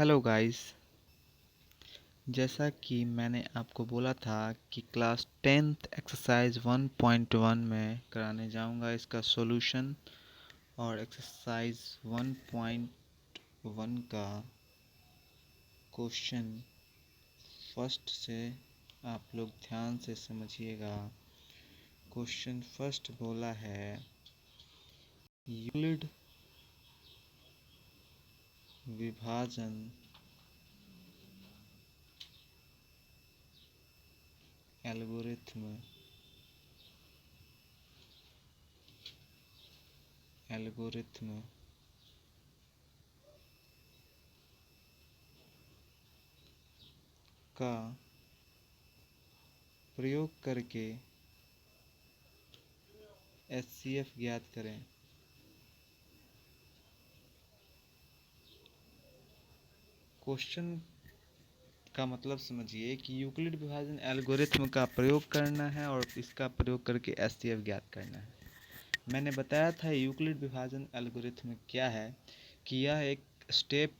Hello guys. जैसा कि मैंने आपको बोला था कि क्लास 10th एक्सरसाइज 1.1 में कराने जाऊंगा इसका सॉल्यूशन। और एक्सरसाइज 1.1 का क्वेश्चन फर्स्ट से आप लोग ध्यान से समझिएगा। क्वेश्चन फर्स्ट बोला है यूक्लिड विभाजन एल्गोरिथ्म का प्रयोग करके एचसीएफ ज्ञात करें। क्वेश्चन का मतलब समझिए कि यूक्लिड विभाजन एल्गोरिथ्म का प्रयोग करना है और इसका प्रयोग करके एचसीएफ ज्ञात करना है। मैंने बताया था यूक्लिड विभाजन एल्गोरिथ्म क्या है कि यह एक स्टेप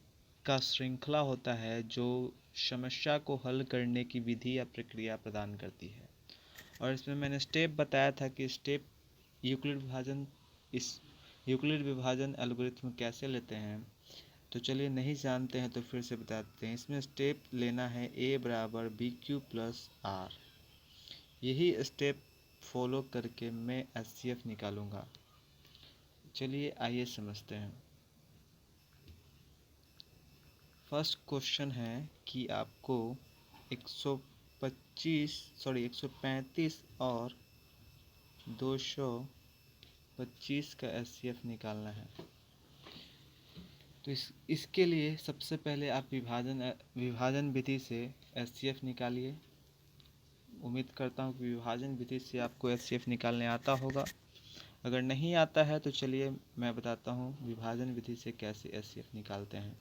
का श्रृंखला होता है जो समस्या को हल करने की विधि या प्रक्रिया प्रदान करती है। और इसमें मैंने स्टेप बताया था कि स्टेप इस यूक्लिड विभाजन एल्गोरिथ्म कैसे लेते हैं। तो चलिए, नहीं जानते हैं तो फिर से बताते हैं। इसमें स्टेप लेना है a बराबर बी क्यू प्लस आर। यही स्टेप फॉलो करके मैं एचसीएफ निकालूंगा। चलिए आइए समझते हैं। फर्स्ट क्वेश्चन है कि आपको 135 और 225 का एचसीएफ निकालना है। तो इसके लिए सबसे पहले आप विभाजन विधि से एचसीएफ निकालिए। उम्मीद करता हूँ कि विभाजन विधि से आपको एचसीएफ निकालने आता होगा। अगर नहीं आता है तो चलिए मैं बताता हूँ विभाजन विधि से कैसे एचसीएफ निकालते हैं।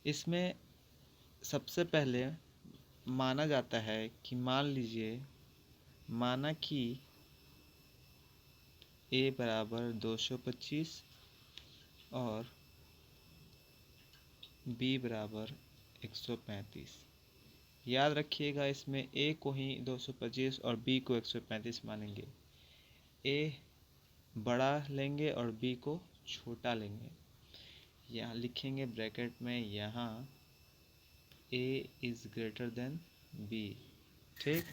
इसमें सबसे पहले माना जाता है कि माना कि a बराबर 225 और b बराबर 135। याद रखिएगा, इसमें a को ही 225 और b को 135 मानेंगे। a बड़ा लेंगे और b को छोटा लेंगे। यहाँ लिखेंगे ब्रैकेट में, यहाँ a is greater than b। ठीक।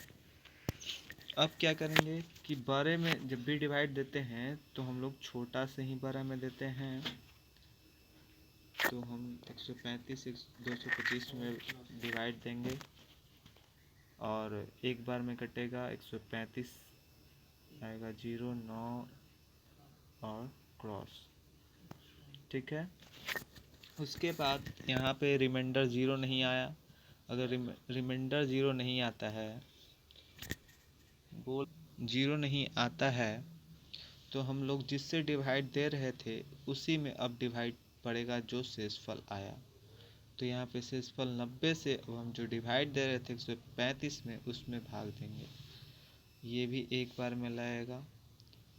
अब क्या करेंगे कि बड़े में जब भी डिवाइड देते हैं तो हम लोग छोटा से ही बड़ा में देते हैं। तो हम 135 225 में डिवाइड देंगे और एक बार में कटेगा। 135 आएगा 0 9 और क्रॉस। ठीक है। उसके बाद यहाँ पे रिमाइंडर 0 नहीं आया। अगर रिमाइंडर 0 नहीं आता है, 0 नहीं आता है तो हम लोग जिससे डिवाइड दे रहे थे उसी में अब डिवाइड पड़ेगा जो शेषफल आया। तो यहाँ पे शेषफल 90 से अब हम जो डिवाइड दे रहे थे 135 में, उसमें भाग देंगे। ये भी एक बार में लाएगा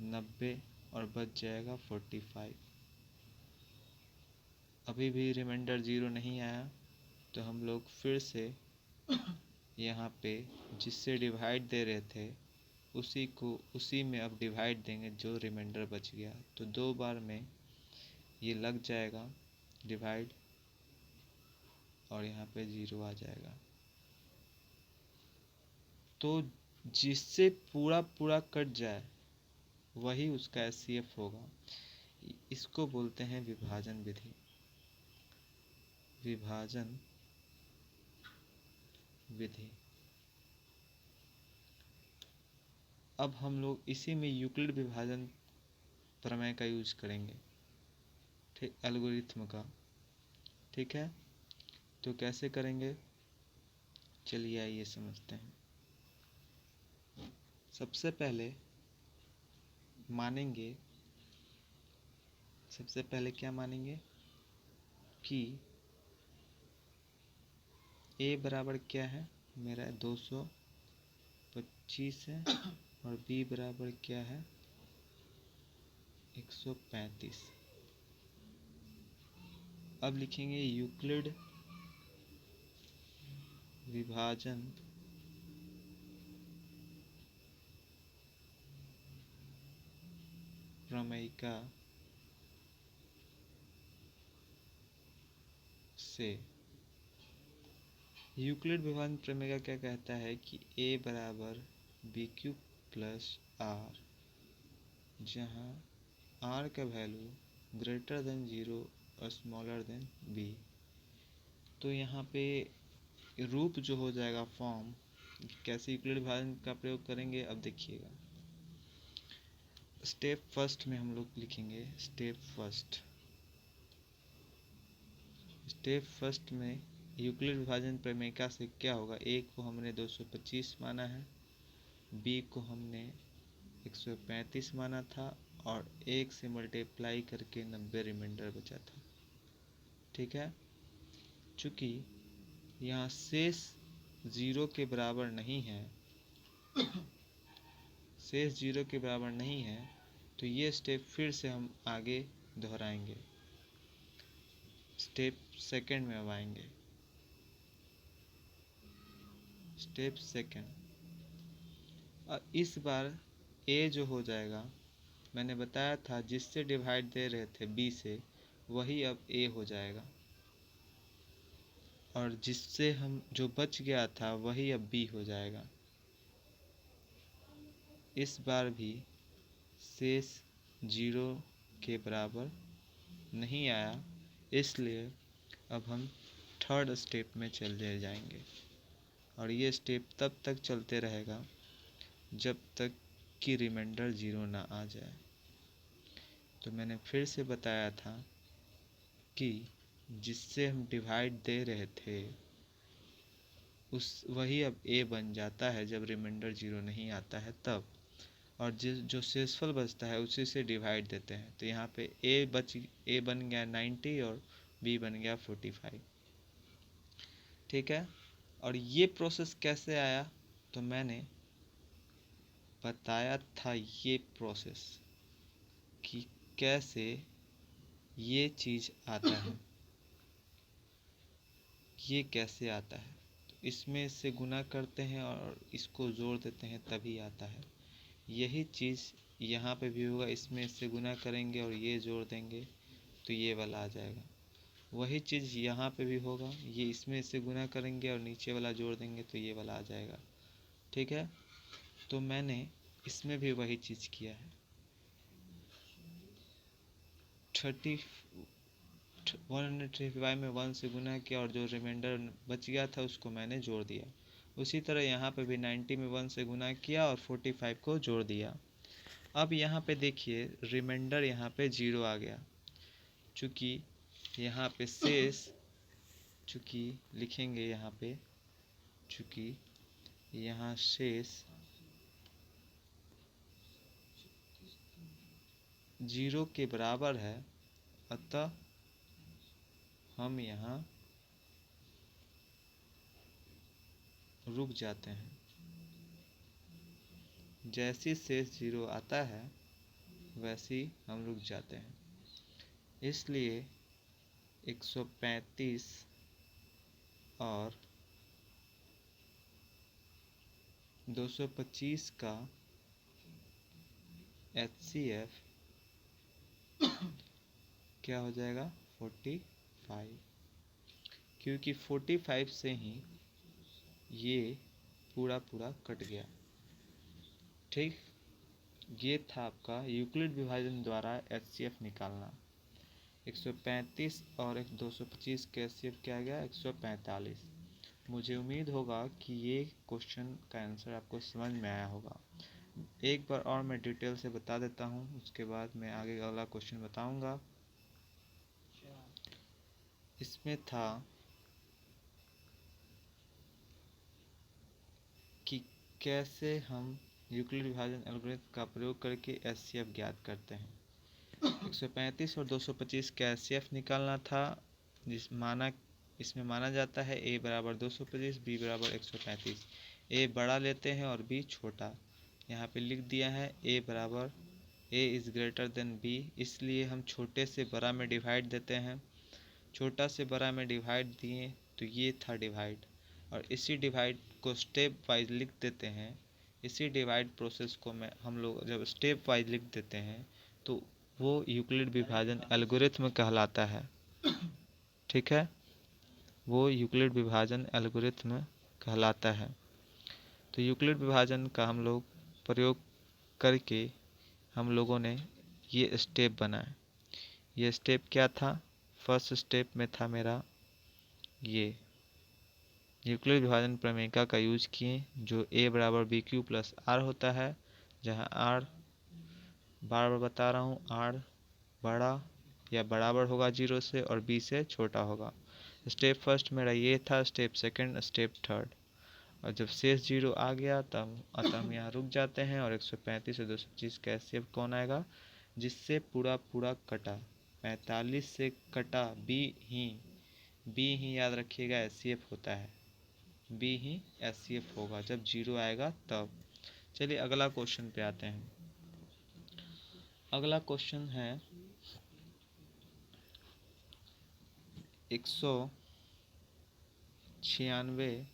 90 और बच जाएगा 45। अभी भी रिमाइंडर 0 नहीं आया तो हम लोग फिर से यहाँ पे जिससे डिवाइड दे रहे थे उसी में अब डिवाइड देंगे जो रिमाइंडर बच गया। तो दो बार में ये लग जाएगा डिवाइड और यहाँ पे 0 आ जाएगा। तो जिससे पूरा पूरा कट जाए वही उसका एचसीएफ होगा। इसको बोलते हैं विभाजन विधि। विभाजन विधि। अब हम लोग इसी में यूक्लिड विभाजन प्रमेय का यूज करेंगे, ठीक, एल्गोरिथ्म का। ठीक है। तो कैसे करेंगे, चलिए आइए समझते हैं। सबसे पहले क्या मानेंगे कि a बराबर क्या है, मेरा 225 है और b बराबर क्या है, 135। अब लिखेंगे यूक्लिड विभाजन प्रमेयिका से। यूक्लिड विभाजन प्रमेय क्या कहता है कि a बराबर बी क्यूब प्लस आर, जहाँ r का वैल्यू ग्रेटर देन 0 और स्मॉलर देन b। तो यहाँ पे रूप जो हो जाएगा फॉर्म, कैसे यूक्लिड विभाजन का प्रयोग करेंगे अब देखिएगा। स्टेप फर्स्ट में हम लोग लिखेंगे स्टेप फर्स्ट में यूक्लिड विभाजन प्रमेयिका से क्या होगा, a को हमने 225 माना है, b को हमने 135 माना था और 1 से मल्टीप्लाई करके 90 रिमाइंडर बचा था। ठीक है, चूँकि यहाँ शेष 0 के बराबर नहीं है, शेष 0 के बराबर नहीं है, तो ये स्टेप फिर से हम आगे दोहराएंगे। स्टेप सेकंड में अब आएंगे। स्टेप सेकंड, और इस बार a जो हो जाएगा, मैंने बताया था जिससे डिवाइड दे रहे थे b से, वही अब a हो जाएगा, और जिससे हम जो बच गया था वही अब b हो जाएगा। इस बार भी शेष 0 के बराबर नहीं आया, इसलिए अब हम थर्ड स्टेप में चले जाएंगे, और ये स्टेप तब तक चलते रहेगा जब तक कि रिमाइंडर 0 ना आ जाए। तो मैंने फिर से बताया था कि जिससे हम डिवाइड दे रहे थे वही अब a बन जाता है जब रिमाइंडर 0 नहीं आता है तब, और जो शेषफल बचता है उसी से डिवाइड देते हैं। तो यहाँ पे a बन गया 90 और b बन गया 45। ठीक है, और ये प्रोसेस कैसे आया, तो मैंने बताया था ये प्रोसेस कि कैसे ये चीज़ आता है, ये कैसे आता है। तो इसमें से गुना करते हैं और इसको जोड़ देते हैं तभी आता है। यही चीज़ यहाँ पे भी होगा, इसमें इससे गुना करेंगे और ये जोड़ देंगे तो ये वाला आ जाएगा। वही चीज़ यहाँ पे भी होगा, ये इसमें इससे गुना करेंगे और नीचे वाला जोड़ देंगे तो ये वाला आ जाएगा। ठीक है, तो मैंने इसमें भी वही चीज़ किया है। 135 में 1 से गुना किया और जो रिमाइंडर बच गया था उसको मैंने जोड़ दिया। उसी तरह यहाँ पे भी 90 में 1 से गुना किया और 45 को जोड़ दिया। अब यहाँ पे देखिए रिमाइंडर यहाँ पे 0 आ गया, चूँकि यहाँ पे शेष, चूँकि लिखेंगे यहाँ पे, चूँकि यहाँ शेष 0 के बराबर है, अतः हम यहाँ रुक जाते हैं। जैसे शेष 0 आता है वैसे ही हम रुक जाते हैं। इसलिए 135 और 225 का HCF क्या हो जाएगा 45, क्योंकि 45 से ही ये पूरा कट गया। ठीक, ये था आपका यूक्लिड विभाजन द्वारा HCF निकालना। 135 और 225 का HCF क्या आ गया 145। मुझे उम्मीद होगा कि ये क्वेश्चन का आंसर आपको समझ में आया होगा। एक बार और मैं डिटेल से बता देता हूँ, उसके बाद मैं आगे अगला क्वेश्चन बताऊँगा। इसमें था कि कैसे हम यूक्लिड विभाजन एल्गोरिथम का प्रयोग करके HCF ज्ञात करते हैं। 135 और 225 का HCF निकालना था, इसमें माना जाता है a बराबर 225, b बराबर 135। a बड़ा लेते हैं और b छोटा। यहाँ पे लिख दिया है a बराबर a is greater than b, इसलिए हम छोटे से बड़ा में डिवाइड देते हैं। छोटा से बड़ा में डिवाइड दिए तो ये था डिवाइड, और इसी डिवाइड को स्टेप वाइज लिख देते हैं। इसी डिवाइड प्रोसेस को मैं हम लोग जब स्टेप वाइज लिख देते हैं तो वो यूक्लिड विभाजन एल्गोरिथ्म कहलाता है। ठीक है, वो यूक्लिड विभाजन एल्गोरिथ्म कहलाता है। तो यूक्लिड विभाजन का हम लोग प्रयोग करके हम लोगों ने ये स्टेप बनाए। ये स्टेप क्या था? फर्स्ट स्टेप में था मेरा ये यूक्लिड विभाजन प्रमेयिका का यूज किए, जो a बराबर बी क्यू प्लस आर होता है, जहाँ r बार बार बता रहा हूँ r बड़ा या बराबर होगा 0 से और b से छोटा होगा। स्टेप फर्स्ट मेरा ये था, स्टेप सेकंड, स्टेप थर्ड। और जब शेष 0 आ गया तब हम यहाँ रुक जाते हैं और 135 और 225 का एचसीएफ कौन आएगा? जिससे पूरा पूरा कटा 45 से कटा बी ही याद रखिएगा एचसीएफ होता है, बी ही एचसीएफ होगा जब 0 आएगा तब। चलिए अगला क्वेश्चन पे आते हैं। अगला क्वेश्चन है 196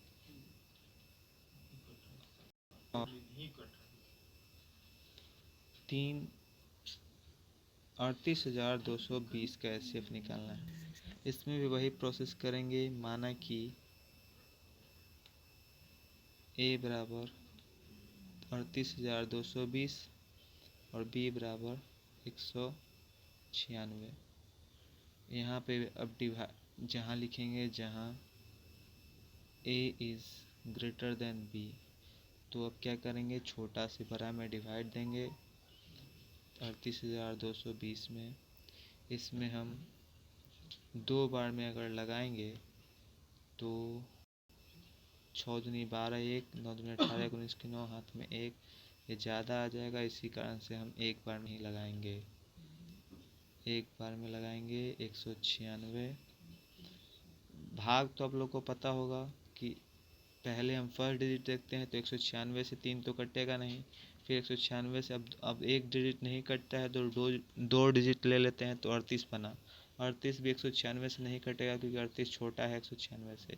और 38,220 का एचसीएफ निकालना है। इसमें भी वही प्रोसेस करेंगे, माना कि a बराबर 38,220 और b बराबर 196। यहाँ पे अब जहाँ लिखेंगे जहाँ a is greater than b, तो अब क्या करेंगे? छोटा से बड़ा में डिवाइड देंगे 38,220 में। इसमें हम 2 बार में अगर लगाएंगे तो 6 दूनी 12, 1 9 दूनी 18, 19 की 9, हाथ में 1, ये ज़्यादा आ जाएगा, इसी कारण से हम एक बार में ही लगाएंगे। एक बार में लगाएंगे 196। भाग तो आप लोग को पता होगा कि पहले हम फर्स्ट डिजिट देखते हैं तो 196 से 3 तो कटेगा नहीं, फिर 196 से अब एक डिजिट नहीं कटता है तो दो डिजिट ले लेते हैं तो 38 बना। 38 भी 196 से नहीं कटेगा क्योंकि 38 छोटा है 196 से।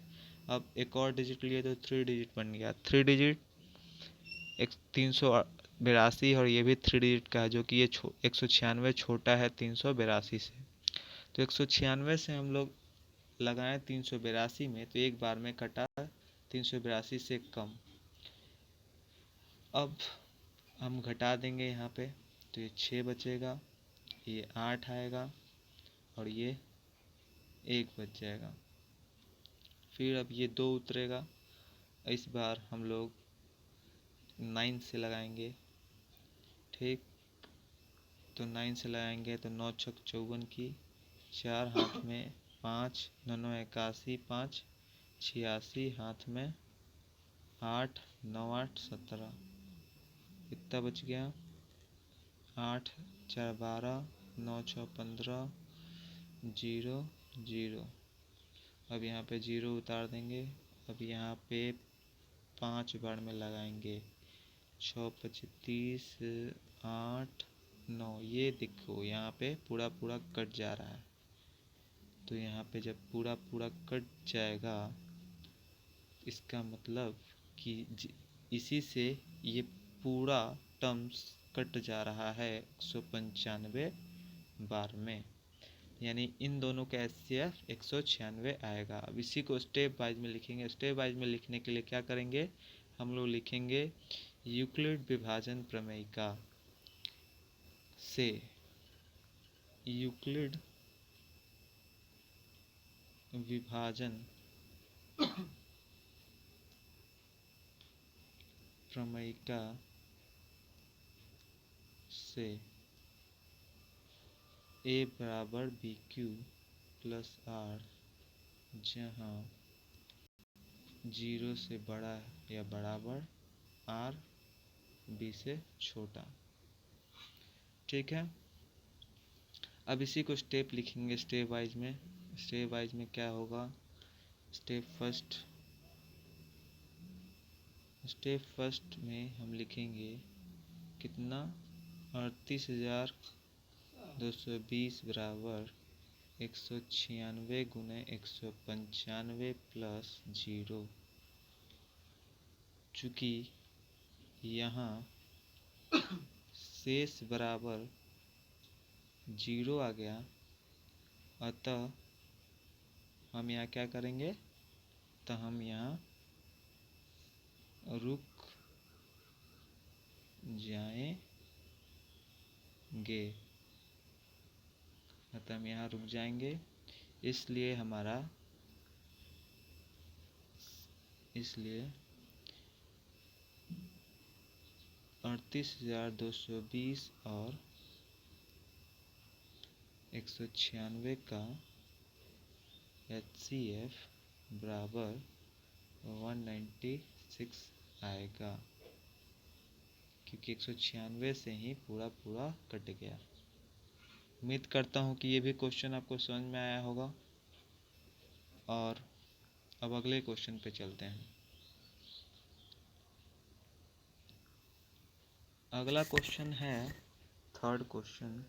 अब एक और डिजिट लिए तो 3 डिजिट बन गया, 3 डिजिट 382, और ये भी 3 डिजिट का है जो कि ये 196 छोटा है 382 से। तो 196 से हम लोग लगाएं 382 में तो एक बार में कटा 382 से कम। अब हम घटा देंगे यहाँ पे तो ये 6 बचेगा, ये 8 आएगा और ये 1 बच जाएगा। फिर अब ये 2 उतरेगा, इस बार हम लोग 9 से लगाएंगे। ठीक, तो 9 से लगाएंगे तो 9 छक 54 की 4, हाथ में 5, 9 9 81, 5 86, हाथ में 8, 9 8 17, कितना बच गया? 8 4 12, 9 6 15, 0 0। अब यहाँ पे 0 उतार देंगे। अब यहाँ पे 5 बार में लगाएंगे 6 25 30, 8 9। ये देखो यहाँ पे पूरा पूरा कट जा रहा है, तो यहाँ पे जब पूरा पूरा कट जाएगा इसका मतलब कि इसी से ये पूरा टर्म्स कट जा रहा है 195 बार में, यानी इन दोनों का एचसीएफ 196 आएगा। अब इसी को स्टेप वाइज में लिखेंगे। स्टेप वाइज में लिखने के लिए क्या करेंगे? हम लोग लिखेंगे यूक्लिड विभाजन प्रमेयिका से यूक्लिड विभाजन प्रमेयिका से a बराबर बी क्यू प्लस आर, जहाँ 0 से बड़ा या बराबर, r b से छोटा। ठीक है, अब इसी को स्टेप लिखेंगे स्टेप वाइज में। स्टेप वाइज में क्या होगा? स्टेप फर्स्ट में हम लिखेंगे कितना? 38,220 बराबर 196 गुने 195 प्लस 0। चूँकि यहाँ शेष बराबर 0 आ गया, अतः हम यहाँ क्या करेंगे, तो हम यहाँ रुक जाएंगे। अतः हम यहाँ रुक जाएंगे, इसलिए 38,220 और 196 का HCF बराबर 196 आएगा, क्योंकि 196 से ही पूरा कट गया। उम्मीद करता हूँ कि ये भी क्वेश्चन आपको समझ में आया होगा। और अब अगले क्वेश्चन पे चलते हैं। अगला क्वेश्चन है थर्ड क्वेश्चन,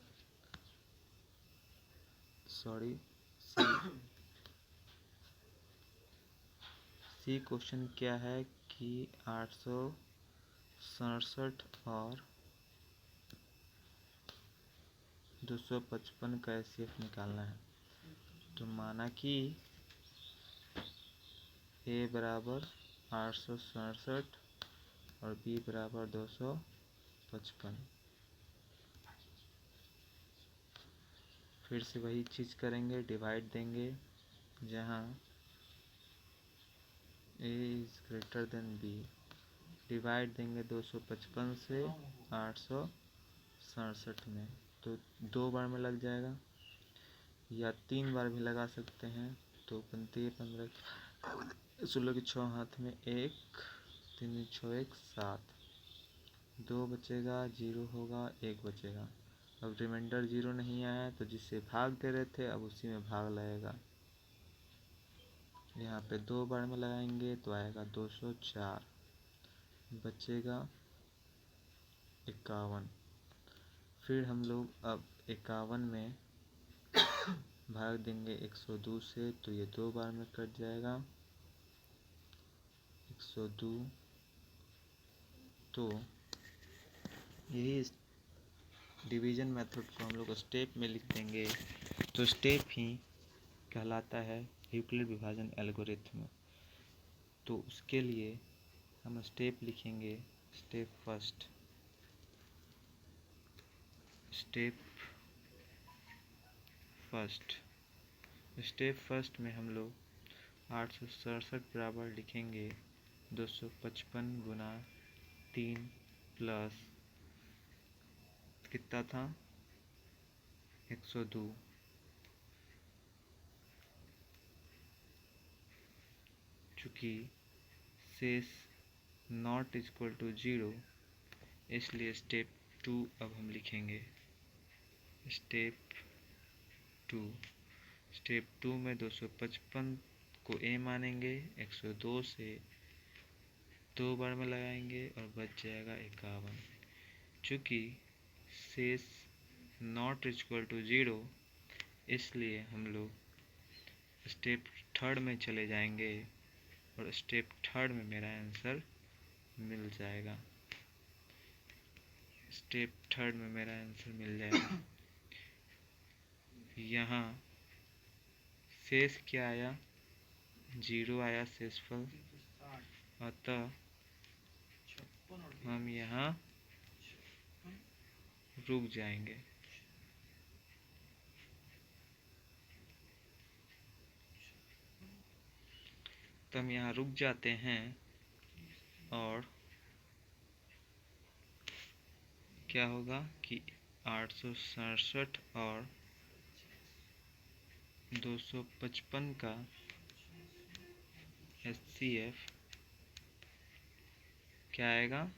सी क्वेश्चन क्या है कि 867 और 255 का HCF निकालना है। तो माना कि A बराबर 867 और B बराबर 255। फिर से वही चीज़ करेंगे, डिवाइड देंगे, जहाँ A is greater than B। Divide देंगे 255 से 867 में, तो 2 बार में लग जाएगा, या 3 बार भी लगा सकते हैं। तो 15 16 के 6 हाथ में 1, 3 6 1 7, 2 बचेगा, 0 होगा, 1 बचेगा। अब रिमाइंडर 0 नहीं आया, तो जिससे भाग दे रहे थे अब उसी में भाग लगेगा। यहाँ पे 2 बार में लगाएंगे तो आएगा 204, बचेगा 51। फिर हम लोग अब 51 में भाग देंगे 102 से, तो ये 2 बार में कट जाएगा 102। तो यही डिवीज़न मेथड को हम लोग स्टेप में लिख देंगे, तो स्टेप ही कहलाता है यूक्लिड विभाजन एल्गोरिथम। तो उसके लिए हम स्टेप लिखेंगे, स्टेप फर्स्ट में हम लोग 867 बराबर लिखेंगे 255 गुना 3 प्लस कितना था 102। चूँकि शेष नॉट इक्वल टू 0, इसलिए स्टेप 2 अब हम लिखेंगे। स्टेप 2 में 255 को A मानेंगे, 102 से 2 बार में लगाएंगे और बच जाएगा 51। चूँकि शेष नॉट इक्वल टू 0, इसलिए हम लोग स्टेप 3 में चले जाएंगे और स्टेप 3 में मेरा आंसर मिल जाएगा। स्टेप 3 में मेरा आंसर मिल जाएगा। यहाँ शेष क्या आया, 0 आया शेषफल, अतः हम यहाँ रुक जाएंगे। तो हम यहाँ रुक जाते हैं और क्या होगा कि 867 और 255 का HCF क्या आएगा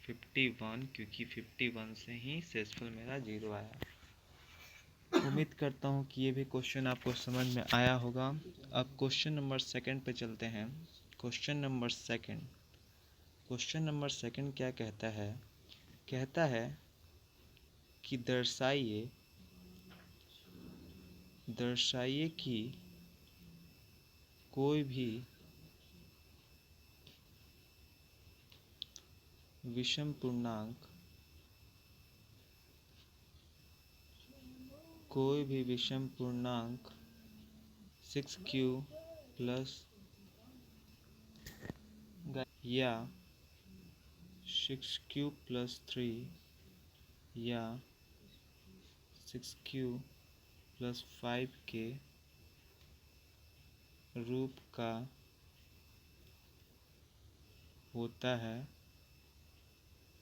51, क्योंकि 51 से ही शेषफल मेरा 0 आया। उम्मीद करता हूँ कि ये भी क्वेश्चन आपको समझ में आया होगा। अब क्वेश्चन नंबर 2 पे चलते हैं। क्वेश्चन नंबर सेकंड क्या कहता है कि दर्शाइए दर्शाइए कि कोई भी विषम पूर्णांक कोई भी विषम पूर्णांक 6q प्लस या 6q प्लस 3 या 6q प्लस 5 के रूप का होता है,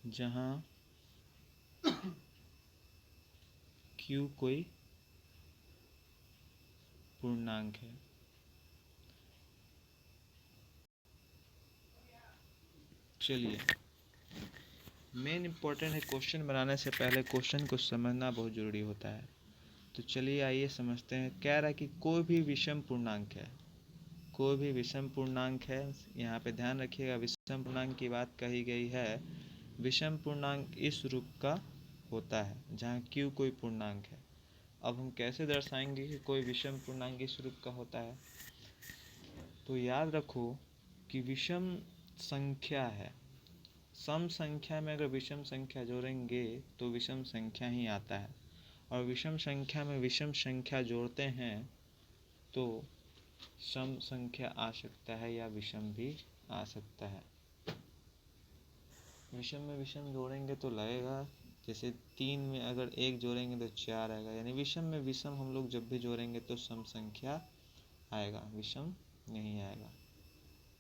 जहाँ q कोई पूर्णांक है। चलिए, मेन इम्पोर्टेंट है, क्वेश्चन बनाने से पहले क्वेश्चन को समझना बहुत ज़रूरी होता है। तो चलिए आइए समझते हैं। कह रहा है कि कोई भी विषम पूर्णांक है, कोई भी विषम पूर्णांक है। यहाँ पे ध्यान रखिएगा, विषम पूर्णांक की बात कही गई है। विषम पूर्णांक इस रूप का होता है जहाँ q कोई पूर्णांक है। अब हम कैसे दर्शाएंगे कि कोई विषम पूर्णांक इस रूप का होता है? तो याद रखो कि विषम संख्या है, सम संख्या में अगर विषम संख्या जोड़ेंगे तो विषम संख्या ही आता है, और विषम संख्या में विषम संख्या जोड़ते हैं तो सम संख्या आ सकता है या विषम भी आ सकता है। विषम में विषम जोड़ेंगे तो लगेगा, जैसे 3 में अगर 1 जोड़ेंगे तो 4 आएगा, यानी विषम में विषम हम लोग जब भी जोड़ेंगे तो सम संख्या आएगा, विषम नहीं आएगा।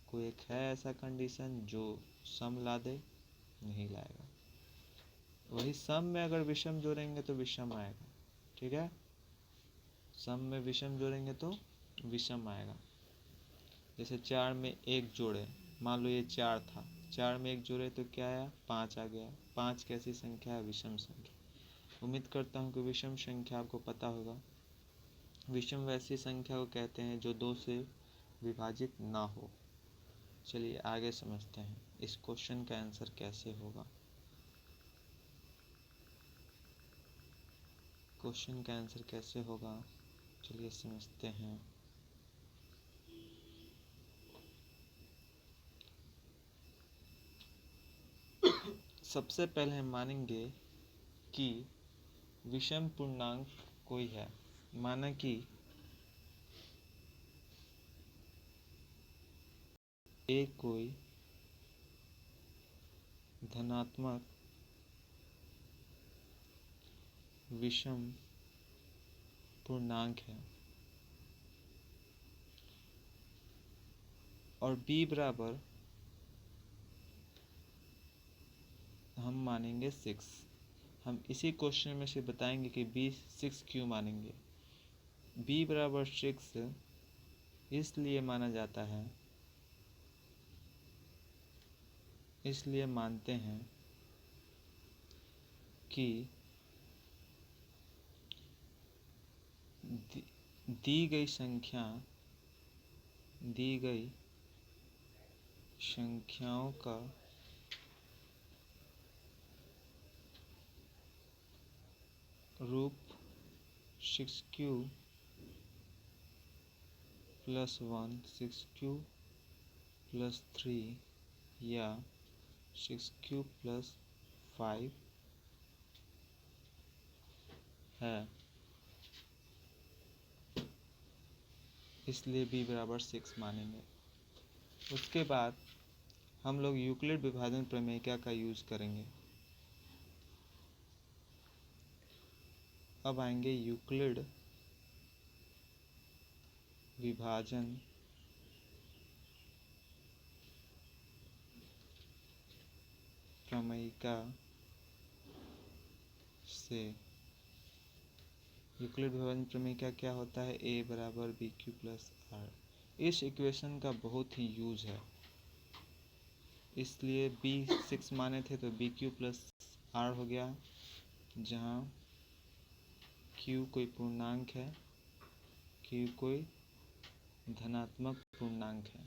कोई एक है ऐसा कंडीशन जो सम ला दे? नहीं लाएगा। वही सम में अगर विषम जोड़ेंगे तो विषम आएगा। ठीक है, सम में विषम जोड़ेंगे तो विषम आएगा। जैसे 4 में 1 जोड़े, मान लो ये 4 था, 4 में 1 जोड़े तो क्या आया? 5 आ गया। 5 कैसी संख्या है? विषम संख्या। उम्मीद करता हूँ कि विषम संख्या आपको पता होगा। विषम वैसी संख्या को कहते हैं जो 2 से विभाजित ना हो। चलिए आगे समझते हैं इस क्वेश्चन का आंसर कैसे होगा। क्वेश्चन का आंसर कैसे होगा, चलिए समझते हैं। सबसे पहले हम मानेंगे कि विषम पूर्णांक कोई है। माना कि a कोई धनात्मक विषम पूर्णांक है और b बराबर हम मानेंगे 6। हम इसी क्वेश्चन में से बताएंगे कि b 6 क्यों मानेंगे। b बराबर 6 इसलिए माना जाता है, इसलिए मानते हैं कि दी गई संख्याओं का रूप 6q प्लस 1, 6q प्लस 3 या 6q प्लस 5 है, इसलिए b बराबर 6 मानेंगे। उसके बाद हम लोग यूक्लिड विभाजन प्रमेय का यूज़ करेंगे। अब आएंगे यूक्लिड विभाजन प्रमेयिका से। यूक्लिड विभाजन प्रमेयिका क्या होता है? a बराबर बी क्यू प्लस आर। इस इक्वेशन का बहुत ही यूज है, इसलिए b 6 माने थे तो बी क्यू प्लस आर हो गया, जहाँ q कोई पूर्णांक है, q कोई धनात्मक पूर्णांक है।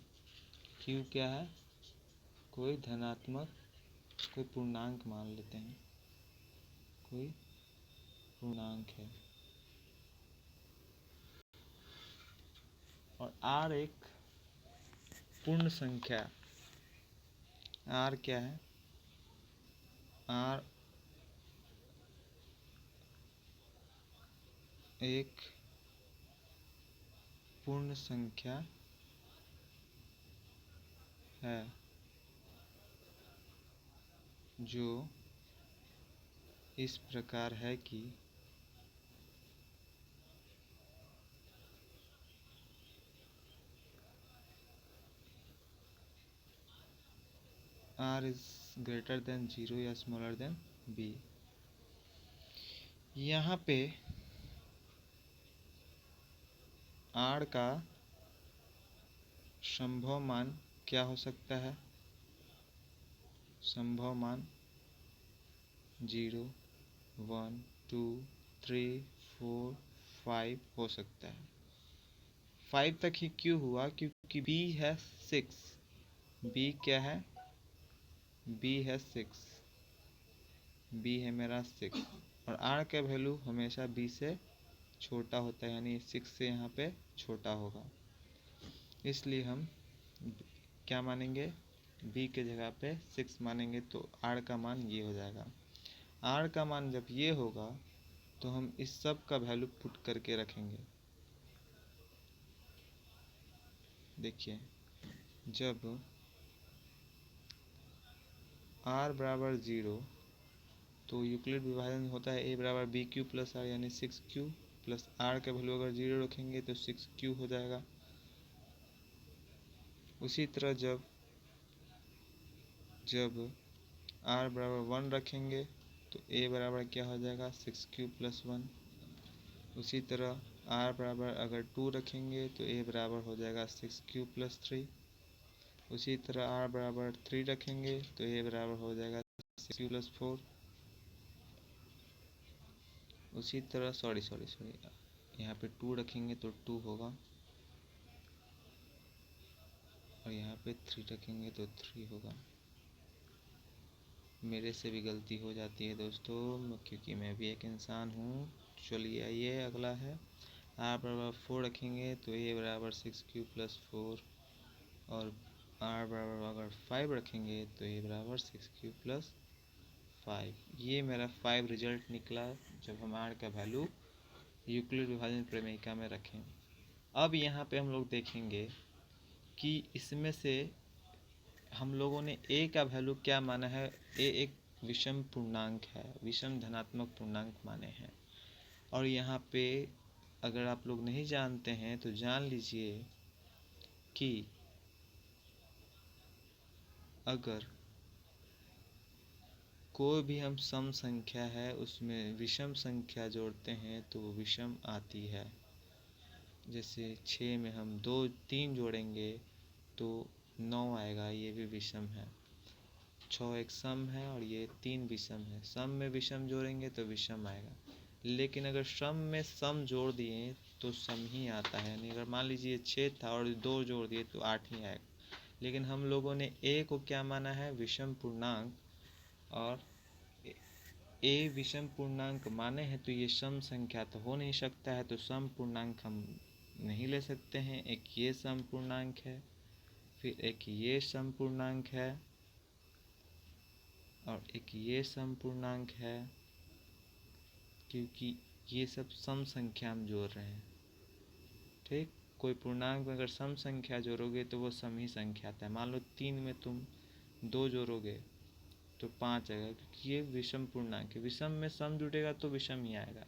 q क्या है? कोई धनात्मक, कोई पूर्णांक मान लेते हैं, कोई पूर्णांक है। और r एक पूर्ण संख्या। r क्या है? r एक पूर्ण संख्या है जो इस प्रकार है कि r इज ग्रेटर देन 0 या स्मॉलर देन b। यहाँ पे r का संभव मान क्या हो सकता है? संभव मान 0, 1, 2, 3, 4, 5 हो सकता है। 5 तक ही क्यों हुआ? क्योंकि b है 6। b क्या है? b है 6। b है मेरा 6 और r का वैल्यू हमेशा b से छोटा होता है, यानी 6 से यहाँ पे छोटा होगा। इसलिए हम क्या मानेंगे? b के जगह पे 6 मानेंगे, तो r का मान ये हो जाएगा। r का मान जब ये होगा तो हम इस सब का वैल्यू पुट करके रखेंगे। देखिए, जब r बराबर 0 तो यूक्लिड विभाजन होता है a बराबर बी क्यू प्लस r, यानी 6q प्लस r का वैल्यू अगर 0 रखेंगे तो 6q हो जाएगा। उसी तरह जब r बराबर 1 रखेंगे तो a बराबर क्या हो जाएगा? 6q plus 1। उसी तरह r बराबर अगर 2 रखेंगे तो a बराबर हो जाएगा 6q प्लस 3। उसी तरह r बराबर 3 रखेंगे तो a बराबर हो जाएगा 6q प्लस 4। उसी तरह सॉरी यहाँ पे 2 रखेंगे तो 2 होगा और यहाँ पे 3 रखेंगे तो 3 होगा। मेरे से भी गलती हो जाती है दोस्तों, क्योंकि मैं भी एक इंसान हूँ। चलिए आइए, अगला है r बराबर 4 रखेंगे तो a बराबर 6q प्लस 4 और r बराबर अगर 5 रखेंगे तो a बराबर 6q प्लस 5। ये मेरा 5 रिजल्ट निकला जब हम r का वैल्यू यूक्लिड विभाजन प्रमेयिका में रखें। अब यहाँ पे हम लोग देखेंगे कि इसमें से हम लोगों ने a का वैल्यू क्या माना है? a एक विषम पूर्णांक है, विषम धनात्मक पूर्णांक माने हैं। और यहाँ पे अगर आप लोग नहीं जानते हैं तो जान लीजिए कि अगर कोई भी हम सम संख्या है उसमें विषम संख्या जोड़ते हैं तो विषम आती है। जैसे 6 में हम 3 जोड़ेंगे तो 9 आएगा, ये भी विषम है। 6 एक सम है और ये 3 विषम है। सम में विषम जोड़ेंगे तो विषम आएगा, लेकिन अगर सम में सम जोड़ दिए तो सम ही आता है। यानी अगर मान लीजिए 6 था और 2 जोड़ दिए तो 8 ही आएगा। लेकिन हम लोगों ने a को क्या माना है? विषम पूर्णांक। और a विषम पूर्णांक माने हैं तो ये सम संख्या तो हो नहीं सकता है, तो सम पूर्णांक हम नहीं ले सकते हैं। एक ये सम पूर्णांक है, फिर एक ये सम पूर्णांक है और एक ये सम पूर्णांक है, क्योंकि ये सब सम संख्या हम जोड़ रहे हैं। ठीक, कोई पूर्णांक में अगर सम संख्या जोड़ोगे तो वो सम ही संख्या आता है। मान लो 3 में तुम 2 जोड़ोगे तो 5 आएगा, क्योंकि ये विषम पूर्णांक है। विषम में सम जुड़ेगा तो विषम ही आएगा।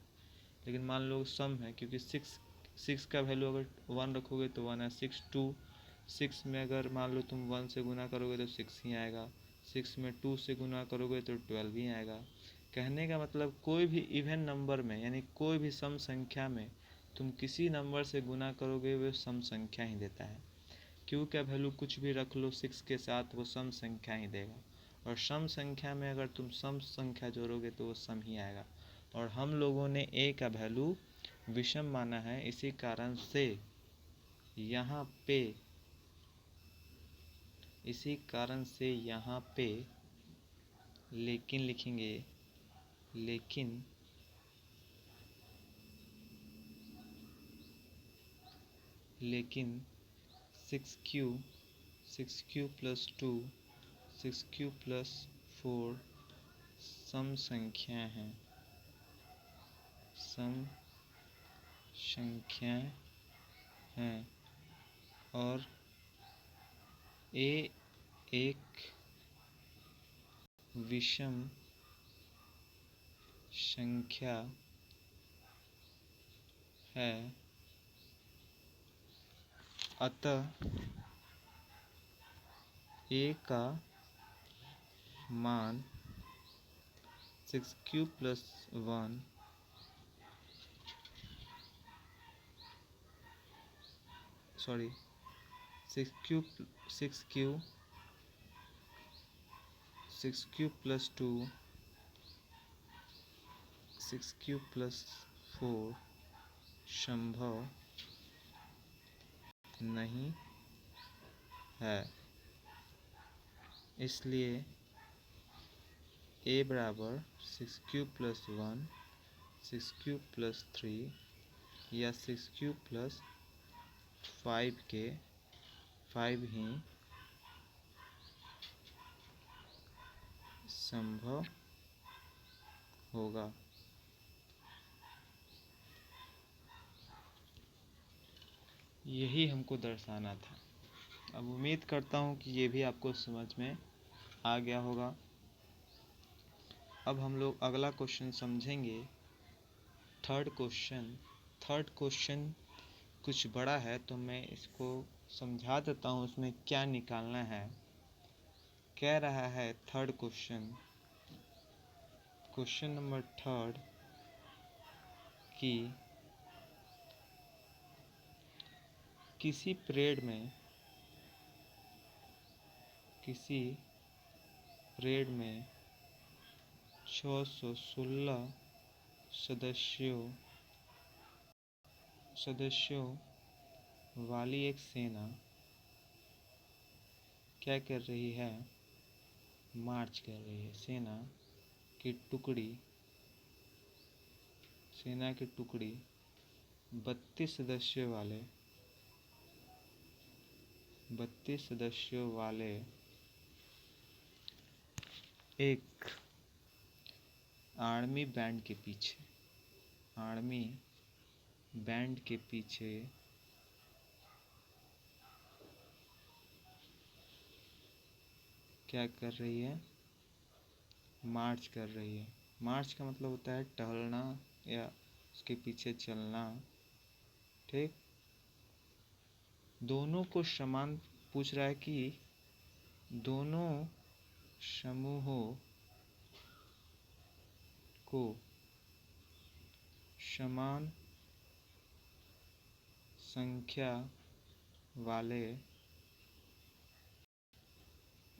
लेकिन मान लो सम है, क्योंकि 6 का वैल्यू अगर 1 रखोगे तो 1 है। 6 में अगर मान लो तुम 1 से गुना करोगे तो 6 ही आएगा। 6 में 2 से गुना करोगे तो 12 ही आएगा। कहने का मतलब कोई भी इवन नंबर में, यानी कोई भी सम संख्या में तुम किसी नंबर से गुना करोगे वो सम संख्या ही देता है। क्यू का वैल्यू कुछ भी रख लो 6 के साथ, वो सम संख्या ही देगा। और सम संख्या में अगर तुम सम संख्या जोड़ोगे तो वो सम ही आएगा। और हम लोगों ने a का वैल्यू विषम माना है, इसी कारण से यहाँ पे लेकिन लिखेंगे। लेकिन 6q प्लस 2 6q प्लस 4 सम संख्याएं हैं, सम संख्याएं हैं और ए एक विषम संख्या है, अतः ए का मान 6q plus 1 sorry 6q 6q plus 2 6q plus 4 संभव नहीं है। इसलिए a बराबर 6q प्लस 1 6q प्लस 3 या 6q प्लस 5 के 5 ही संभव होगा। यही हमको दर्शाना था। अब उम्मीद करता हूँ कि ये भी आपको समझ में आ गया होगा। अब हम लोग अगला क्वेश्चन समझेंगे। थर्ड क्वेश्चन कुछ बड़ा है, तो मैं इसको समझा देता हूँ उसमें क्या निकालना है। कह रहा है थर्ड क्वेश्चन नंबर थर्ड कि किसी परेड में 616 सदस्यों वाली एक सेना क्या कर रही है? मार्च कर रही है। सेना की टुकड़ी 32 सदस्यों वाले एक आर्मी बैंड के पीछे क्या कर रही है? मार्च कर रही है। मार्च का मतलब होता है टहलना या उसके पीछे चलना। ठीक, दोनों को समान पूछ रहा है कि दोनों समूहों को समान संख्या वाले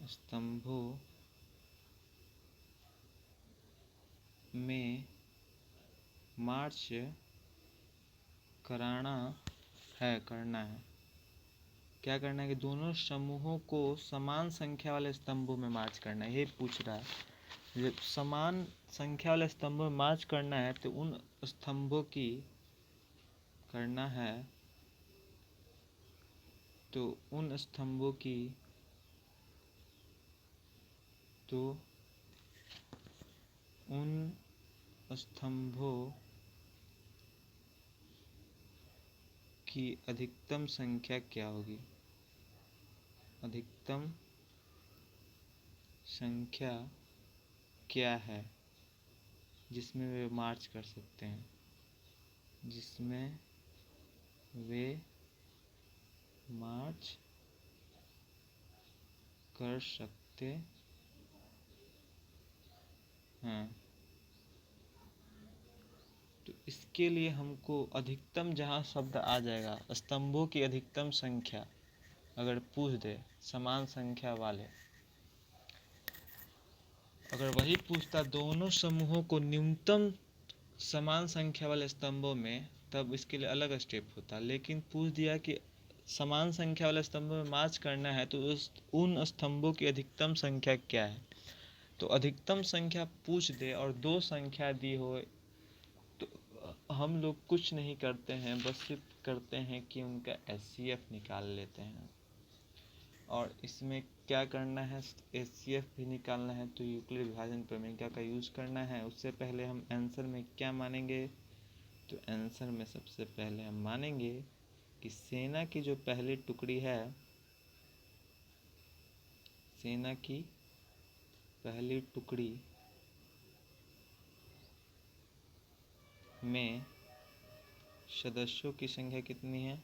स्तंभों में मार्च करना है। क्या करना है कि दोनों समूहों को समान संख्या वाले स्तंभों में मार्च करना है। ये पूछ रहा है। जब समान संख्या वाले स्तंभों में मार्च करना है तो उन स्तंभों की करना है तो उन स्तंभों की अधिकतम संख्या क्या होगी? अधिकतम संख्या क्या है जिसमें वे मार्च कर सकते हैं? जिसमें वे मार्च कर सकते हैं। तो इसके लिए हमको अधिकतम जहाँ शब्द आ जाएगा, स्तंभों की अधिकतम संख्या अगर पूछ दे समान संख्या वाले, अगर वही पूछता दोनों समूहों को न्यूनतम समान संख्या वाले स्तंभों में, तब इसके लिए अलग स्टेप होता। लेकिन पूछ दिया कि समान संख्या वाले स्तंभों में मार्च करना है तो उन स्तंभों की अधिकतम संख्या क्या है। तो अधिकतम संख्या पूछ दे और दो संख्या दी हो तो हम लोग कुछ नहीं करते हैं, बस सिर्फ करते हैं कि उनका HCF निकाल लेते हैं। और इसमें क्या करना है, HCF भी निकालना है तो यूक्लिड विभाजन प्रमेय का यूज़ करना है। उससे पहले हम आंसर में क्या मानेंगे, तो आंसर में सबसे पहले हम मानेंगे कि सेना की जो पहली टुकड़ी है, सेना की पहली टुकड़ी में सदस्यों की संख्या कितनी है,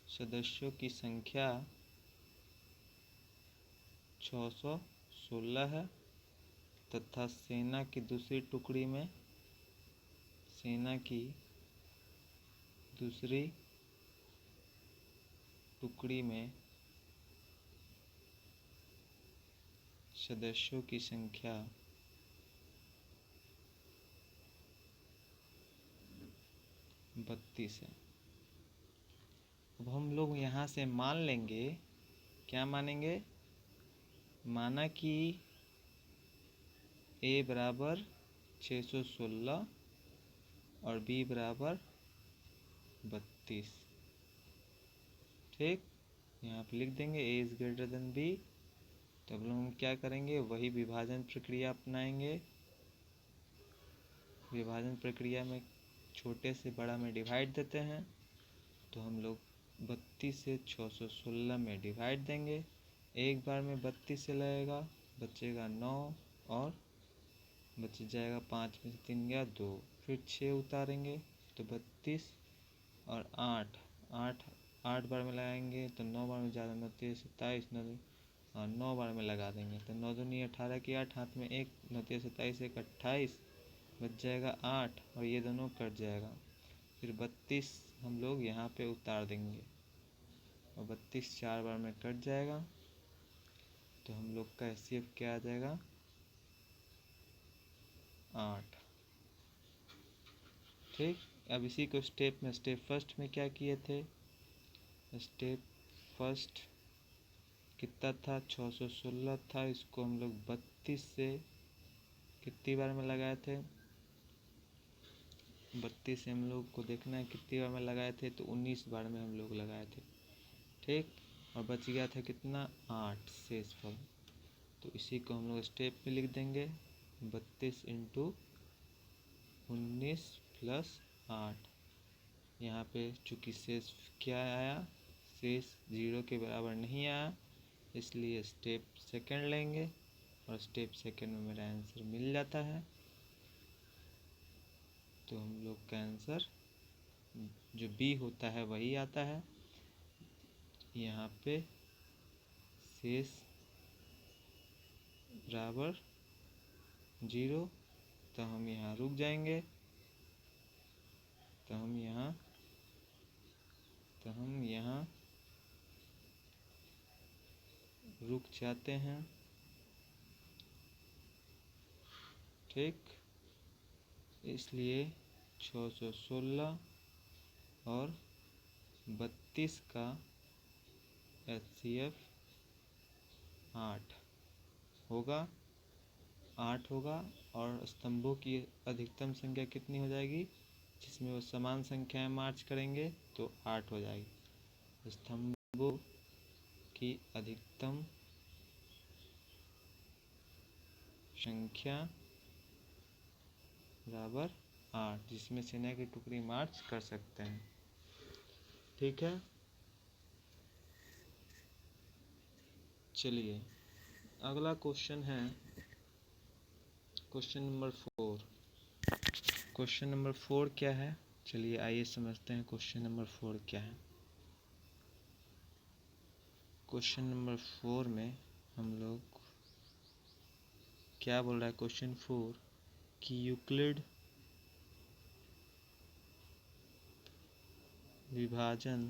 सदस्यों की संख्या 616 है। तथा सेना की दूसरी टुकड़ी में, सेना की दूसरी टुकड़ी में सदस्यों की संख्या 32 है। अब हम लोग यहाँ से मान लेंगे, क्या मानेंगे, माना कि A बराबर 616 और B बराबर 32। ठीक, यहाँ पे लिख देंगे A is greater than B। तो अब हम क्या करेंगे, वही विभाजन प्रक्रिया अपनाएंगे। विभाजन प्रक्रिया में छोटे से बड़ा में डिवाइड देते हैं, तो हम लोग 32 से 616 में डिवाइड देंगे। एक बार में 32 से लगेगा, बचेगा 9 और बच जाएगा 5 में से 3 गया 2, फिर 6 उतारेंगे तो 32 और 8 8 बार में लगाएंगे तो 9 बार में ज़्यादा 9 3 27 9 और 9 बार में लगा देंगे तो 9 दूनी 18 की 8, हाथ में 1 9 3 27 1 28, बच जाएगा 8 और ये दोनों कट जाएगा। फिर 32 हम लोग यहाँ पे उतार देंगे और 32 4 बार में कट जाएगा, तो हम लोग का HCF क्या आ जाएगा, 8। ठीक, अब इसी को स्टेप फर्स्ट में क्या किए थे, स्टेप फर्स्ट कितना था, 616 था, इसको हम लोग 32 से कितनी बार में लगाए थे, 32 से हम लोग को देखना है कितनी बार में लगाए थे, तो 19 बार में हम लोग लगाए थे। ठीक, और बच गया था कितना, 8 शेषफल। तो इसी को हम लोग स्टेप में लिख देंगे, 32 इंटू 19 प्लस 8। यहाँ पे चूँकि शेष क्या आया, शेष 0 के बराबर नहीं आया, इसलिए स्टेप सेकंड लेंगे और स्टेप सेकंड में मेरा आंसर मिल जाता है। तो हम लोग का आंसर जो B होता है वही आता है। यहाँ पे शेष बराबर 0, तो हम यहाँ रुक जाएंगे, तो हम यहाँ रुक जाते हैं। ठीक, इसलिए 616 और 32 का HCF 8 होगा, 8 होगा। और स्तंभों की अधिकतम संख्या कितनी हो जाएगी, जिसमें वो समान संख्याएं मार्च करेंगे तो 8 हो जाएगी। स्तंभों की अधिकतम संख्या बराबर 8, जिसमें सेना की टुकड़ी मार्च कर सकते हैं। ठीक है, चलिए अगला क्वेश्चन है क्वेश्चन नंबर 4। क्वेश्चन नंबर 4 क्या है, चलिए आइए समझते हैं क्वेश्चन नंबर 4 क्या है। क्वेश्चन नंबर 4 में हम लोग क्या बोल रहा है, क्वेश्चन 4 कि यूक्लिड विभाजन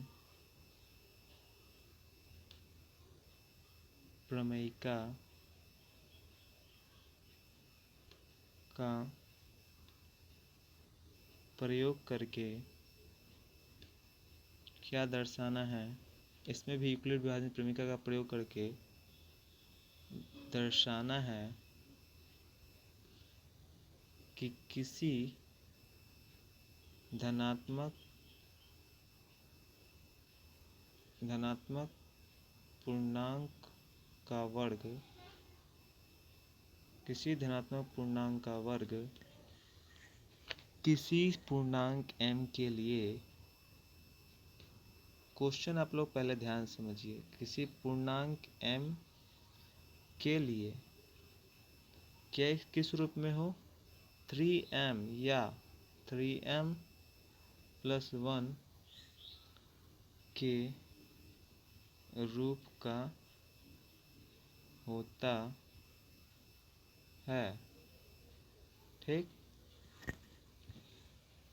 प्रमेयिका का प्रयोग करके क्या दर्शाना है। इसमें भी यूक्लिड विभाजन प्रमेयिका का प्रयोग करके दर्शाना है कि किसी धनात्मक पूर्णांक का वर्ग, किसी धनात्मक पूर्णांक का वर्ग किसी पूर्णांक m के लिए, क्वेश्चन आप लोग पहले ध्यान समझिए, किसी पूर्णांक m के लिए क्या किस रूप में हो, 3m या 3m प्लस 1 के रूप का होता है। ठीक,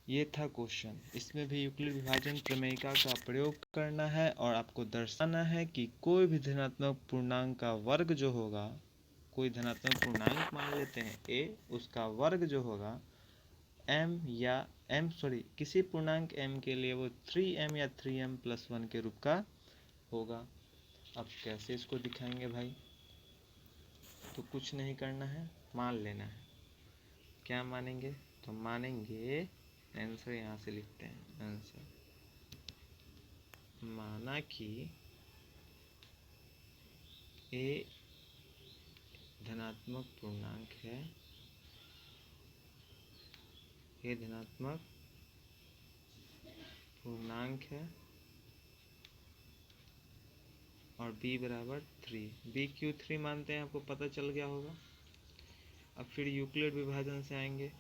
ये था क्वेश्चन। इसमें भी यूक्लिड विभाजन प्रमेयिका का प्रयोग करना है और आपको दर्शाना है कि कोई भी धनात्मक पूर्णांक का वर्ग जो होगा, कोई धनात्मक पूर्णांक मान लेते हैं a, उसका वर्ग जो होगा m या किसी पूर्णांक m के लिए वो 3m या 3m प्लस 1 के रूप का होगा। अब कैसे इसको दिखाएंगे भाई, तो कुछ नहीं करना है, मान लेना है। क्या मानेंगे, तो मानेंगे, आंसर यहाँ से लिखते हैं। आंसर माना कि a धनात्मक पूर्णांक है, a धनात्मक पूर्णांक है और b बराबर 3, b क्यों 3 मानते हैं आपको पता चल गया होगा। अब फिर यूक्लिड विभाजन से आएंगे,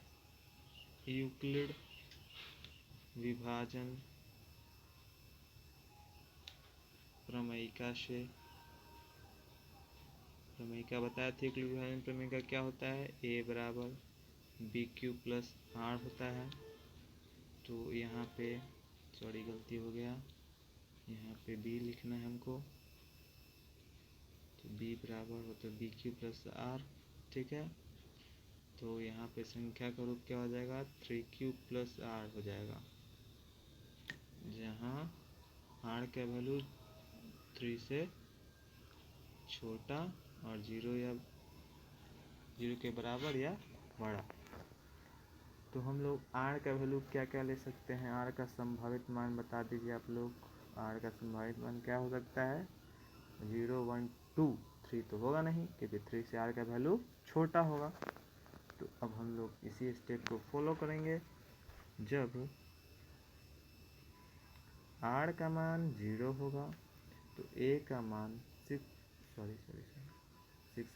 यूक्लिड विभाजन प्रमेयिका से, प्रमेयिका बताया था यूक्लिड विभाजन प्रमेयिका क्या होता है, a बराबर बी क्यू प्लस आर होता है। तो यहाँ पे सॉरी गलती हो गया, यहाँ पे b लिखना है हमको, तो b बराबर होता है बी क्यू प्लस आर। ठीक है, तो यहाँ पे संख्या का रूप क्या हो जाएगा, 3q प्लस आर हो जाएगा, जहाँ r का वैल्यू 3 से छोटा और 0 या 0 के बराबर या बड़ा। तो हम लोग r का वैल्यू क्या क्या ले सकते हैं, r का संभावित मान बता दीजिए आप लोग। r का संभावित मान क्या हो सकता है, 0 1 2 3 तो होगा नहीं, क्योंकि 3 से r का वैल्यू छोटा होगा। तो अब हम लोग इसी स्टेप को फॉलो करेंगे। जब r का मान 0 होगा तो a का मान 6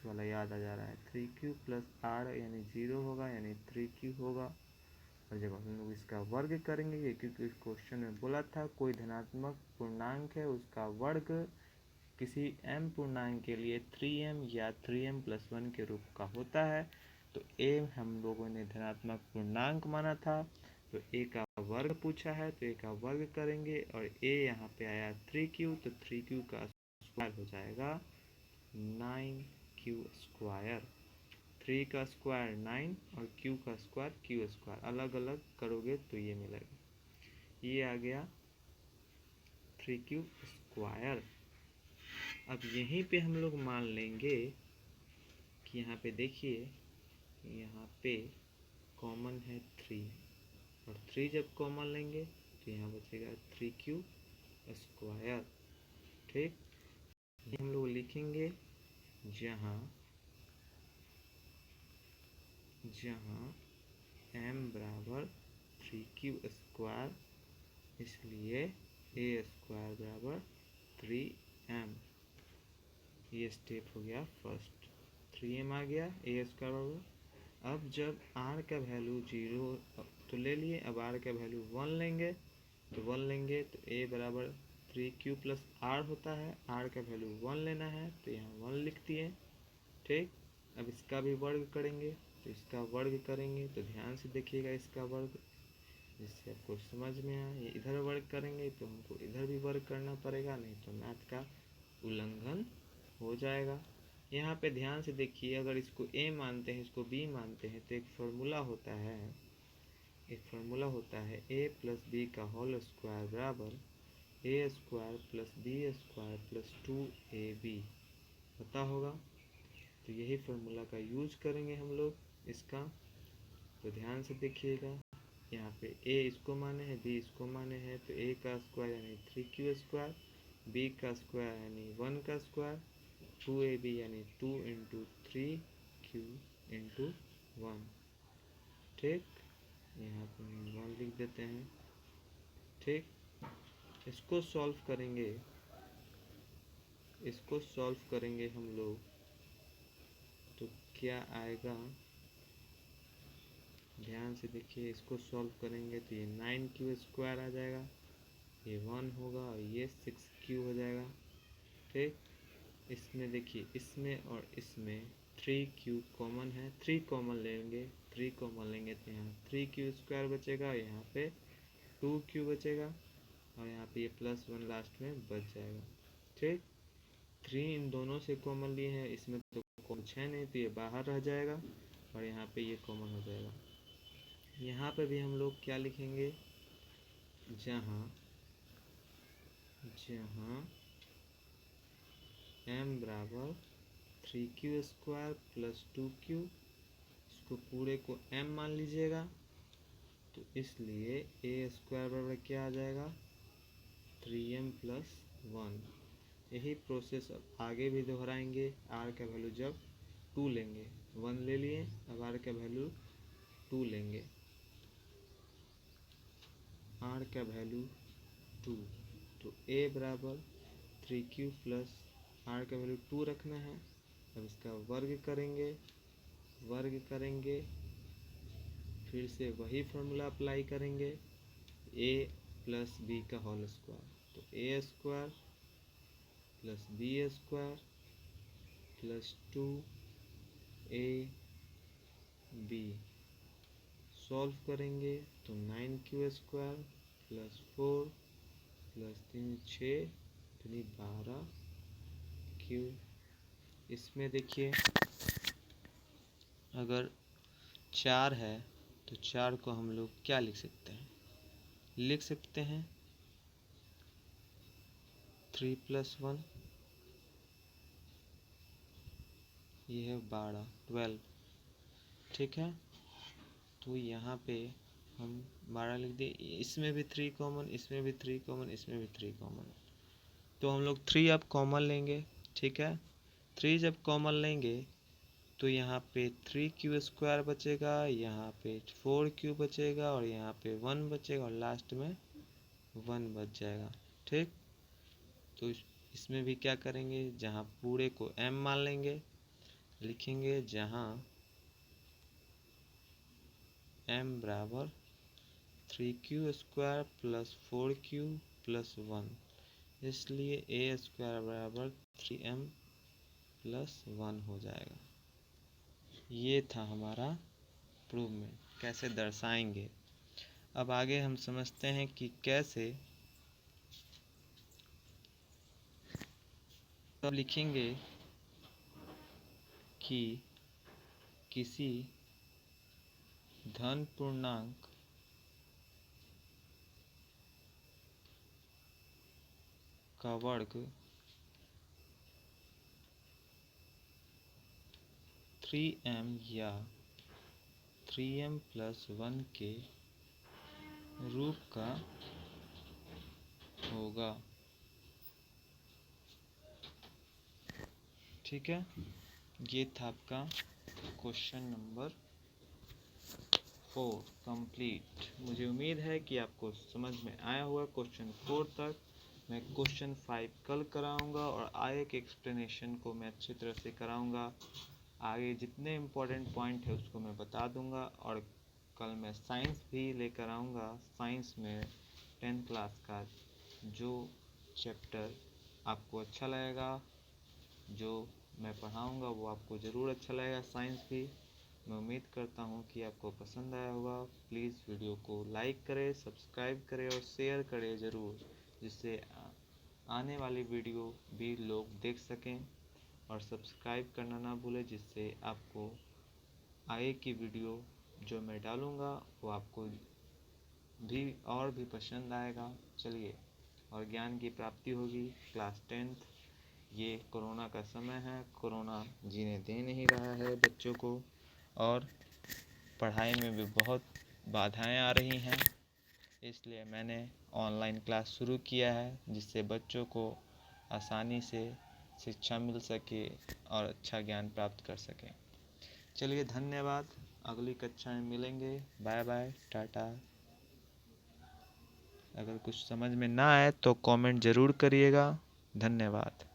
वाला याद आ जा रहा है, 3q प्लस आर यानी 0 होगा, यानी 3q होगा। और जब हम लोग इसका वर्ग करेंगे, क्योंकि इस क्वेश्चन में बोला था कोई धनात्मक पूर्णांक है उसका वर्ग किसी m पूर्णांक के लिए 3m या 3m प्लस 1 के रूप का होता है। तो a हम लोगों ने धनात्मक पूर्णांक माना था, तो a का वर्ग पूछा है, तो a का वर्ग करेंगे और a यहाँ पे आया 3q, तो 3q का स्क्वायर हो जाएगा 9q स्क्वायर। 3 का स्क्वायर 9 और q का स्क्वायर q स्क्वायर, अलग अलग करोगे तो ये मिलेगा, ये आ गया 3q स्क्वायर। अब यहीं पे हम लोग मान लेंगे कि यहाँ पे देखिए, यहाँ पे कॉमन है 3 और 3 जब कॉमन लेंगे तो यहाँ बचेगा 3q स्क्वायर। ठीक, हम लोग लिखेंगे जहाँ m बराबर 3q स्क्वायर, इसलिए a स्क्वायर बराबर 3m। ये स्टेप हो गया फर्स्ट, 3m आ गया, a स्क्वायर बराबर। अब जब r का वैल्यू 0 तो ले लिए, अब r का वैल्यू 1 लेंगे, तो 1 लेंगे तो a बराबर 3q प्लस r होता है, r का वैल्यू 1 लेना है तो यहाँ 1 लिख दिए। ठीक, अब इसका भी वर्ग करेंगे, तो इसका वर्ग करेंगे तो ध्यान से देखिएगा इसका वर्ग, जिससे आपको समझ में आए। ये इधर वर्ग करेंगे तो हमको इधर भी वर्ग करना पड़ेगा, नहीं तो मैथ का उल्लंघन हो जाएगा। यहाँ पे ध्यान से देखिए, अगर इसको a मानते हैं इसको b मानते हैं तो एक फार्मूला होता है a प्लस बी का होल स्क्वायर बराबर a square plus B square plus 2ab, पता होगा। तो यही फार्मूला का यूज करेंगे हम लोग इसका, तो ध्यान से देखिएगा। यहाँ पे a इसको माने है, b इसको माने है, तो a का स्क्वायर यानी 3q², b का स्क्वायर यानी 1 का स्क्वायर, 2ab यानी 2 इंटू 3q इंटू 1। ठीक, यहाँ पे हम 1 लिख देते हैं। ठीक, इसको सॉल्व करेंगे, हम लोग, तो क्या आएगा, ध्यान से देखिए। इसको सॉल्व करेंगे तो ये 9q² आ जाएगा, ये 1 होगा और ये 6q हो जाएगा। ठीक, इसमें देखिए, इसमें और इसमें 3q कॉमन है, 3 कॉमन लेंगे, तो यहाँ 3q² बचेगा, यहाँ पे 2q बचेगा और यहाँ पे ये +1 लास्ट में बच जाएगा। ठीक, 3 इन दोनों से कॉमन लिए हैं, इसमें तो कुछ है नहीं तो ये बाहर रह जाएगा और यहाँ पे ये कॉमन हो जाएगा। यहाँ पे भी हम लोग क्या लिखेंगे, जहाँ m बराबर 3q² प्लस 2q, इसको पूरे को m मान लीजिएगा, तो इसलिए a² बराबर क्या आ जाएगा, 3m प्लस 1। यही प्रोसेस अब आगे भी दोहराएंगे। r का वैल्यू जब 2 लेंगे, 1 ले लिए, अब r का वैल्यू 2 लेंगे, r का वैल्यू 2, तो a बराबर 3q प्लस r का वैल्यू 2 रखना है। अब इसका वर्ग करेंगे, फिर से वही फॉर्मूला अप्लाई करेंगे, a प्लस b का होल स्क्वायर, तो a² plus b² plus 2ab, solve करेंगे तो 9q² प्लस 4 प्लस 3 6 12q। इसमें देखिए, अगर 4 है तो 4 को हम लोग क्या लिख सकते हैं, 3 + 1, ये है 12। ठीक है, तो यहाँ पे हम 12 लिख दिए, इसमें भी 3 कॉमन, इसमें भी 3 कॉमन, इसमें भी 3 कॉमन, तो हम लोग 3 अब कॉमन लेंगे। ठीक है, 3 जब कॉमन लेंगे तो यहाँ पे 3q² बचेगा, यहाँ पे 4q बचेगा और यहाँ पे 1 बचेगा और लास्ट में 1 बच जाएगा। ठीक, तो इसमें भी क्या करेंगे, जहाँ पूरे को m मान लेंगे, लिखेंगे जहाँ m बराबर 3q² प्लस 4q प्लस 1, इसलिए a² बराबर 3m प्लस 1 हो जाएगा। ये था हमारा प्रूफ में कैसे दर्शाएंगे। अब आगे हम समझते हैं कि कैसे तब लिखेंगे कि किसी धन पूर्णांक का वर्ग 3m या 3m प्लस 1 के रूप का होगा। ठीक है, ये था आपका क्वेश्चन नंबर 4 कंप्लीट। मुझे उम्मीद है कि आपको समझ में आया होगा क्वेश्चन 4 तक। मैं क्वेश्चन 5 कल कराऊंगा और आगे के एक्सप्लेनेशन को मैं अच्छी तरह से कराऊंगा। आगे जितने इम्पोर्टेंट पॉइंट है उसको मैं बता दूंगा और कल मैं साइंस भी लेकर आऊँगा। साइंस में 10th क्लास का जो चैप्टर आपको अच्छा लगेगा, जो मैं पढ़ाऊँगा वो आपको ज़रूर अच्छा लगेगा। साइंस भी मैं उम्मीद करता हूँ कि आपको पसंद आया होगा। प्लीज़ वीडियो को लाइक करें, सब्सक्राइब करें और शेयर करें ज़रूर, जिससे आने वाली वीडियो भी लोग देख सकें। और सब्सक्राइब करना ना भूलें, जिससे आपको आगे की वीडियो जो मैं डालूँगा वो आपको भी पसंद आएगा। चलिए, और ज्ञान की प्राप्ति होगी। क्लास 10th, ये कोरोना का समय है, कोरोना जीने दे नहीं रहा है बच्चों को और पढ़ाई में भी बहुत बाधाएं आ रही हैं, इसलिए मैंने ऑनलाइन क्लास शुरू किया है, जिससे बच्चों को आसानी से शिक्षा मिल सके और अच्छा ज्ञान प्राप्त कर सकें। चलिए, धन्यवाद। अगली कक्षा में मिलेंगे। बाय बाय, टाटा। अगर कुछ समझ में ना आए तो कमेंट ज़रूर करिएगा। धन्यवाद।